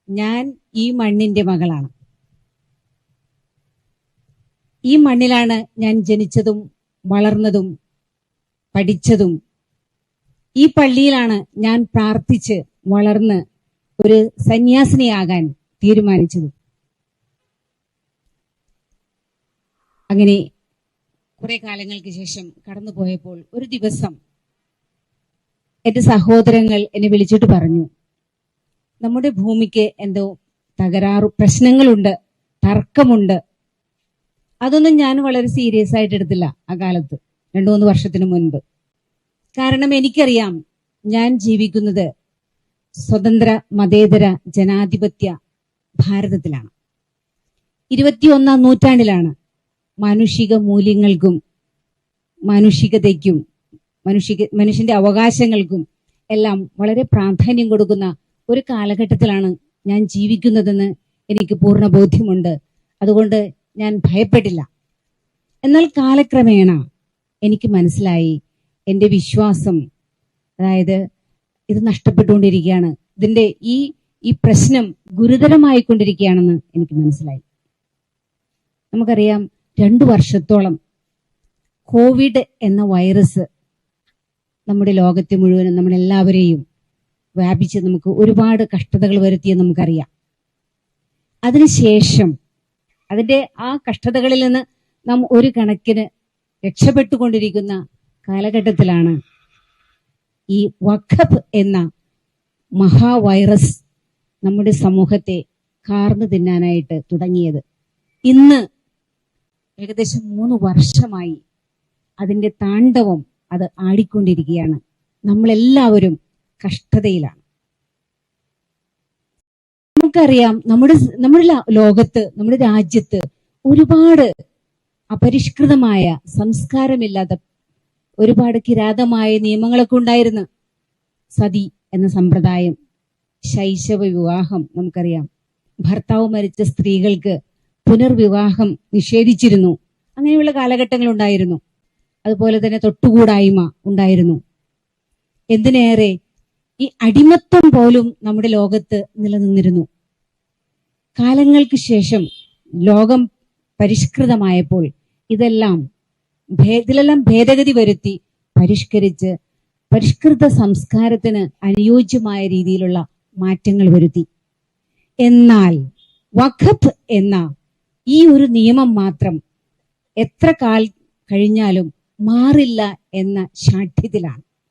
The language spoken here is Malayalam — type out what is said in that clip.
ഞാൻ ഈ മണ്ണിന്റെ മകളാണ്. ഈ മണ്ണിലാണ് ഞാൻ ജനിച്ചതും വളർന്നതും പഠിച്ചതും. ഈ പള്ളിയിലാണ് ഞാൻ പ്രാർത്ഥിച്ച് വളർന്ന് ഒരു സന്യാസിനിയാകാൻ തീരുമാനിച്ചതും. അങ്ങനെ കുറെ കാലങ്ങൾക്ക് ശേഷം കടന്നുപോയപ്പോൾ ഒരു ദിവസം എന്റെ സഹോദരങ്ങൾ എന്നെ വിളിച്ചിട്ട് പറഞ്ഞു, നമ്മുടെ ഭൂമിക്ക് എന്തോ പ്രശ്നങ്ങളുണ്ട്, തർക്കമുണ്ട്. അതൊന്നും ഞാൻ വളരെ സീരിയസ് ആയിട്ട് എടുത്തില്ല ആ കാലത്ത്, 2-3 വർഷത്തിന് മുൻപ്. കാരണം എനിക്കറിയാം ഞാൻ ജീവിക്കുന്നത് സ്വതന്ത്ര മതേതര ജനാധിപത്യ ഭാരതത്തിലാണ്. 21ാം നൂറ്റാണ്ടിലാണ്. മാനുഷിക മൂല്യങ്ങൾക്കും മാനുഷികതയ്ക്കും മനുഷ്യന്റെ അവകാശങ്ങൾക്കും എല്ലാം വളരെ പ്രാധാന്യം കൊടുക്കുന്ന ഒരു കാലഘട്ടത്തിലാണ് ഞാൻ ജീവിക്കുന്നതെന്ന് എനിക്ക് പൂർണ്ണ ബോധ്യമുണ്ട്. അതുകൊണ്ട് ഞാൻ ഭയപ്പെട്ടില്ല. എന്നാൽ കാലക്രമേണ എനിക്ക് മനസ്സിലായി എന്റെ വിശ്വാസം, അതായത് ഇത് നഷ്ടപ്പെട്ടുകൊണ്ടിരിക്കുകയാണ്, ഇതിന്റെ ഈ പ്രശ്നം ഗുരുതരമായിക്കൊണ്ടിരിക്കുകയാണെന്ന് എനിക്ക് മനസ്സിലായി. നമുക്കറിയാം 2 വർഷത്തോളം കോവിഡ് എന്ന വൈറസ് നമ്മുടെ ലോകത്തെ മുഴുവനും നമ്മളെല്ലാവരെയും വ്യാപിച്ച് നമുക്ക് ഒരുപാട് കഷ്ടതകൾ വരുത്തിയെന്ന് നമുക്കറിയാം. അതിനുശേഷം അതിന്റെ ആ കഷ്ടതകളിൽ നിന്ന് നാം ഒരു കണക്കിന് രക്ഷപ്പെട്ടുകൊണ്ടിരിക്കുന്ന കാലഘട്ടത്തിലാണ് ഈ വഖഫ് എന്ന മഹാവൈറസ് നമ്മുടെ സമൂഹത്തെ കാർന്നു തിന്നാനായിട്ട് തുടങ്ങിയത്. ഇന്ന് ഏകദേശം 3 വർഷമായി അതിന്റെ താണ്ഡവം അത് ആടിക്കൊണ്ടിരിക്കുകയാണ്. നമ്മളെല്ലാവരും കഷ്ടതയിലാണ്. നമുക്കറിയാം നമ്മുടെ ലോകത്ത്, നമ്മുടെ രാജ്യത്ത് ഒരുപാട് അപരിഷ്കൃതമായ, സംസ്കാരമില്ലാത്ത ഒരുപാട് കിരാതമായ നിയമങ്ങളൊക്കെ ഉണ്ടായിരുന്നു. സതി എന്ന സമ്പ്രദായം, ശൈശവ വിവാഹം, നമുക്കറിയാം. ഭർത്താവ് മരിച്ച സ്ത്രീകൾക്ക് പുനർവിവാഹം നിഷേധിച്ചിരുന്നു. അങ്ങനെയുള്ള കാലഘട്ടങ്ങൾ ഉണ്ടായിരുന്നു. അതുപോലെ തന്നെ തൊട്ടുകൂടായ്മ ഉണ്ടായിരുന്നു. എന്തിനേറെ ഈ അടിമത്തം പോലും നമ്മുടെ ലോകത്ത് നിലനിന്നിരുന്നു. കാലങ്ങൾക്ക് ശേഷം ലോകം പരിഷ്കൃതമായപ്പോൾ ഇതിലെല്ലാം ഭേദഗതി വരുത്തി പരിഷ്കരിച്ച് പരിഷ്കൃത സംസ്കാരത്തിന് അനുയോജ്യമായ രീതിയിലുള്ള മാറ്റങ്ങൾ വരുത്തി. എന്നാൽ വഖഫ് എന്ന ഈ ഒരു നിയമം മാത്രം എത്ര കഴിഞ്ഞാലും മാറില്ല എന്ന ശാഠ്യത്തിലാണ്.